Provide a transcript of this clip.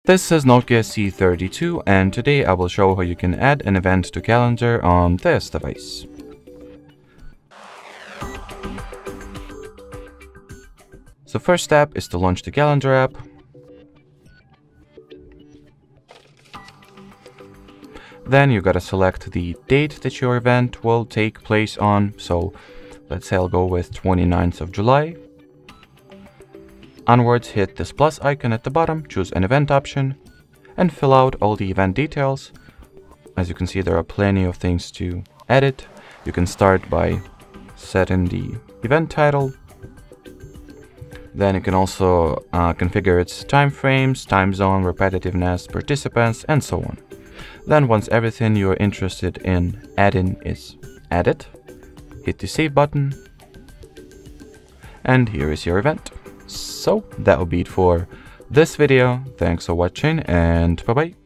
This is Nokia C32, and today I will show how you can add an event to calendar on this device. So first step is to launch the calendar app. Then you gotta select the date that your event will take place on. So let's say I'll go with 29th of July. Onwards, hit this plus icon at the bottom, choose an event option, and fill out all the event details. As you can see, there are plenty of things to edit. You can start by setting the event title. Then you can also configure its time frames, time zone, repetitiveness, participants, and so on. Then once everything you are interested in adding is added, hit the save button, and here is your event. So that will be it for this video. Thanks for watching, and bye bye.